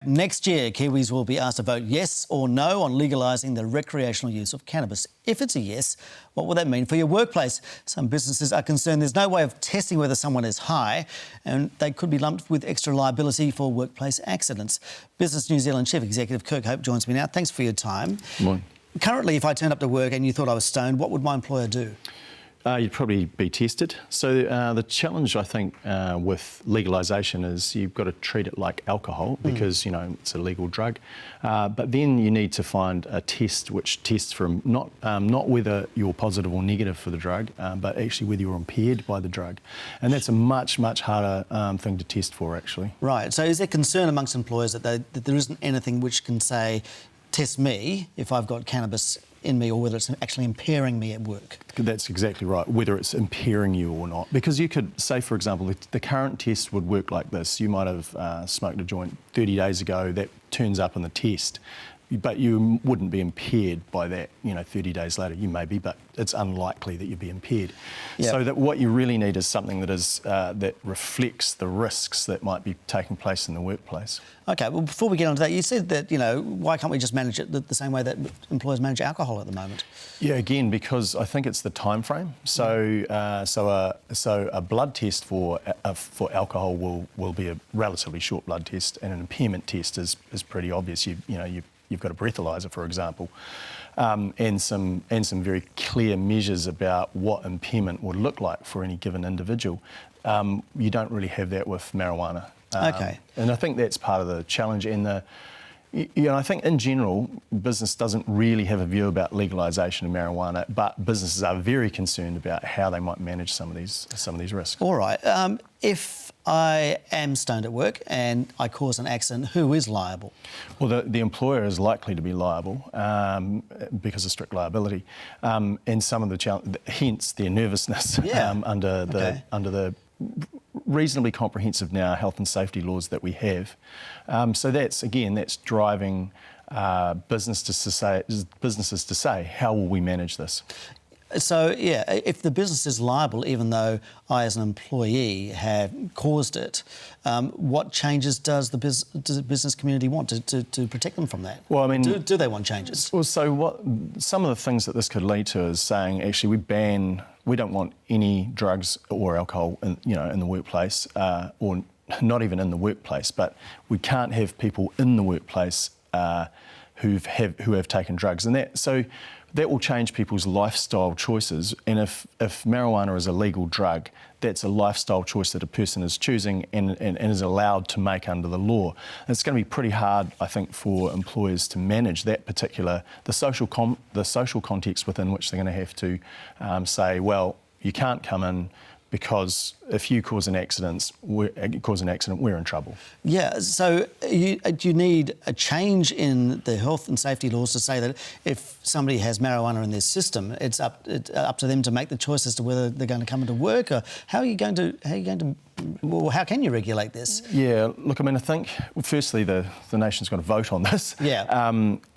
Next year, Kiwis will be asked to vote yes or no on legalising the recreational use of cannabis. If it's a yes, what will that mean for your workplace? Some businesses are concerned there's no way of testing whether someone is high and they could be lumped with extra liability for workplace accidents. Business New Zealand Chief Executive Kirk Hope joins me now. Thanks for your time. Good morning. Currently, if I turned up to work and you thought I was stoned, what would my employer do? You'd probably be tested. So the challenge, I think, with legalisation is you've got to treat it like alcohol because, you know, it's a legal drug. But then you need to find a test which tests for not whether you're positive or negative for the drug, but actually whether you're impaired by the drug. And that's a much, much harder thing to test for, actually. Right. So is there concern amongst employers that there isn't anything which can say, test me if I've got cannabis in me, or whether it's actually impairing me at work? That's exactly right, whether it's impairing you or not. Because you could say, for example, the current test would work like this. You might have smoked a joint 30 days ago, that turns up in the test, but you wouldn't be impaired by that, 30 days later. You may be, but it's unlikely that you'd be impaired. Yep. So that what you really need is something that is that reflects the risks that might be taking place in the workplace. OK, well, before we get on to that, you said that, why can't we just manage it the same way that employers manage alcohol at the moment? Yeah, again, because I think it's the time frame. So a blood test for alcohol will be a relatively short blood test, and an impairment test is pretty obvious. You've got a breathalyzer, for example, and some very clear measures about what impairment would look like for any given individual. You don't really have that with marijuana. OK. And I think that's part of the challenge. And I think in general, business doesn't really have a view about legalisation of marijuana, but businesses are very concerned about how they might manage some of these risks. All right. If I am stoned at work and I cause an accident, who is liable? Well, the employer is likely to be liable because of strict liability, and some of the hence their nervousness under the reasonably comprehensive now health and safety laws that we have. So that's driving businesses to say, how will we manage this? So, yeah, if the business is liable, even though I as an employee have caused it, what changes does the business community want to protect them from that? Well, I mean, do they want changes? Well, so some of the things that this could lead to is saying, actually, we don't want any drugs or alcohol in the workplace, or not even in the workplace, but we can't have people in the workplace who have taken drugs, and that will change people's lifestyle choices. And if marijuana is a legal drug, that's a lifestyle choice that a person is choosing and is allowed to make under the law. And it's going to be pretty hard, I think, for employers to manage that the social context within which they're going to have to say, well, you can't come in because if you cause an accident, we're in trouble. Yeah, so do you need a change in the health and safety laws to say that if somebody has marijuana in their system, it's up to them to make the choice as to whether they're going to come into work? Or how can you regulate this? Yeah, look, I mean, I think, firstly, the nation's got to vote on this. Yeah.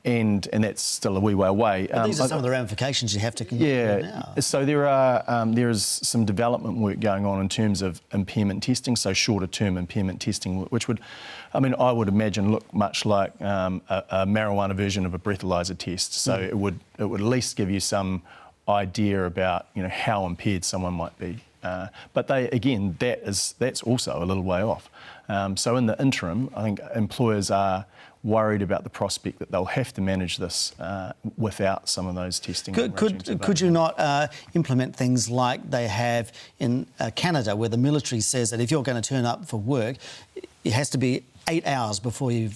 And that's still a wee way away. But these are some of the ramifications you have to consider now. So there is some development work going on in terms of impairment testing, so shorter-term impairment testing, which I would imagine look much like a marijuana version of a breathalyzer test. So it would at least give you some idea about how impaired someone might be. But that's also a little way off. So in the interim, I think employers are worried about the prospect that they'll have to manage this without some of those testing. Could you not implement things like they have in Canada, where the military says that if you're going to turn up for work, it has to be 8 hours before you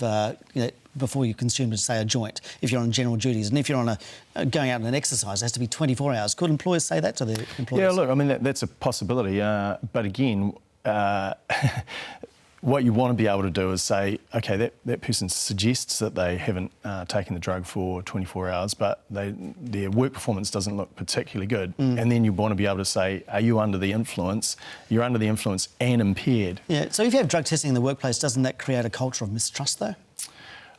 consume, say, a joint, if you're on general duties, and if you're on going out on an exercise, it has to be 24 hours. Could employers say that to their employees? Yeah, look, I mean, that's a possibility, but again, what you want to be able to do is say, OK, that person suggests that they haven't taken the drug for 24 hours, but their work performance doesn't look particularly good. And then you want to be able to say, are you under the influence? You're under the influence and impaired. Yeah, so if you have drug testing in the workplace, doesn't that create a culture of mistrust, though?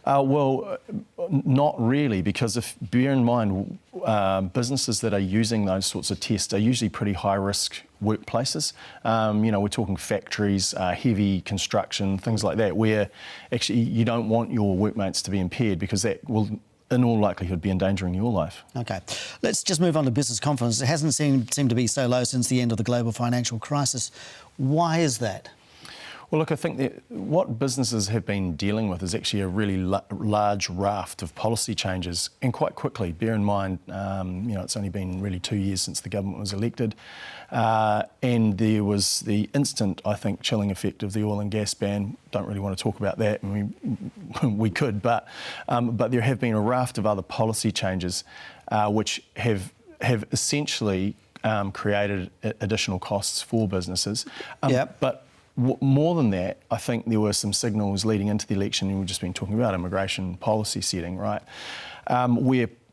Well, not really, because bear in mind, businesses that are using those sorts of tests are usually pretty high-risk workplaces. We're talking factories, heavy construction, things like that, where actually you don't want your workmates to be impaired, because that will, in all likelihood, be endangering your life. OK. Let's just move on to business confidence. It hasn't seemed to be so low since the end of the global financial crisis. Why is that? Well, look, I think that what businesses have been dealing with is actually a really large raft of policy changes, and quite quickly. Bear in mind, it's only been really 2 years since the government was elected, and there was the instant, I think, chilling effect of the oil and gas ban. Don't really want to talk about that. I mean, we could, but there have been a raft of other policy changes which have essentially created additional costs for businesses. But more than that, I think there were some signals leading into the election, and we've just been talking about immigration policy setting, right?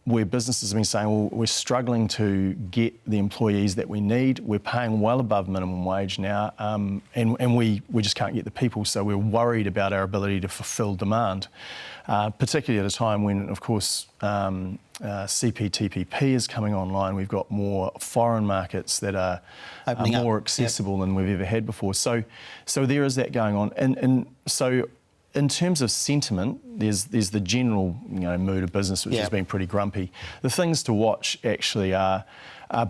Where businesses have been saying, well, we're struggling to get the employees that we need. We're paying well above minimum wage now, and we just can't get the people, so we're worried about our ability to fulfil demand, particularly at a time when, of course, CPTPP is coming online. We've got more foreign markets that are more accessible than we've ever had before. So there is that going on. And so in terms of sentiment, there's the general mood of business, which has been pretty grumpy. The things to watch actually are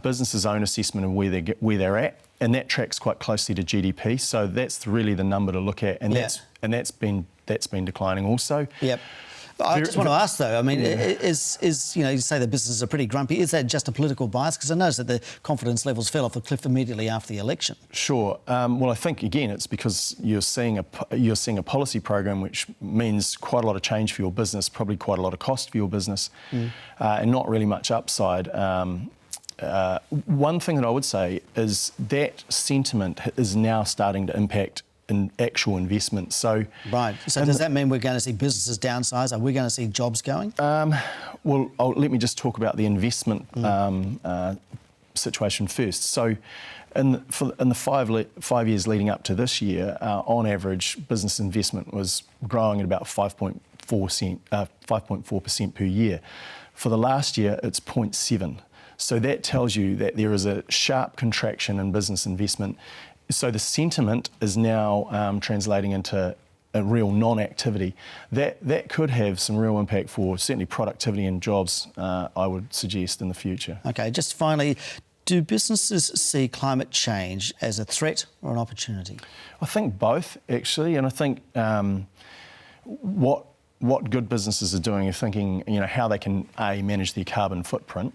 businesses' own assessment of where they're at, and that tracks quite closely to GDP. So that's really the number to look at, and that's been declining also. Yep. I just want to ask, though, I mean, is you say the businesses are pretty grumpy. Is that just a political bias? Because I noticed that the confidence levels fell off the cliff immediately after the election. Sure. Well, I think, again, it's because you're seeing a policy program which means quite a lot of change for your business, probably quite a lot of cost for your business, and not really much upside. One thing that I would say is that sentiment is now starting to impact in actual investment. So does that mean we're going to see businesses downsize? Are we going to see jobs going? Well, let me just talk about the investment situation first. So in the 5 years leading up to this year, on average, business investment was growing at about 5.4% per year. For the last year, it's 0.7%. So that tells you that there is a sharp contraction in business investment. So the sentiment is now translating into a real non-activity. That could have some real impact for certainly productivity and jobs, I would suggest, in the future. OK, just finally, do businesses see climate change as a threat or an opportunity? I think both, actually, and I think what good businesses are doing are thinking, how they can manage their carbon footprint.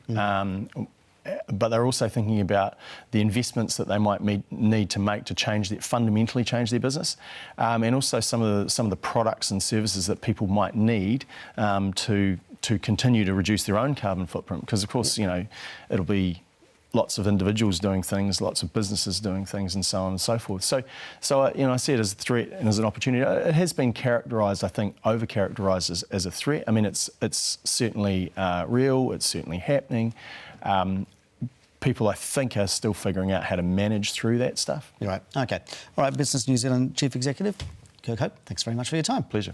But they're also thinking about the investments that they might need to make to fundamentally change their business, and also some of the products and services that people might need to continue to reduce their own carbon footprint. Because of course, it'll be lots of individuals doing things, lots of businesses doing things, and so on and so forth. So I see it as a threat and as an opportunity. It has been characterised, I think, over-characterised as a threat. I mean, it's certainly real. It's certainly happening. People, I think, are still figuring out how to manage through that stuff. You're right. OK. All right, Business New Zealand Chief Executive, Kirk Hope, thanks very much for your time. Pleasure.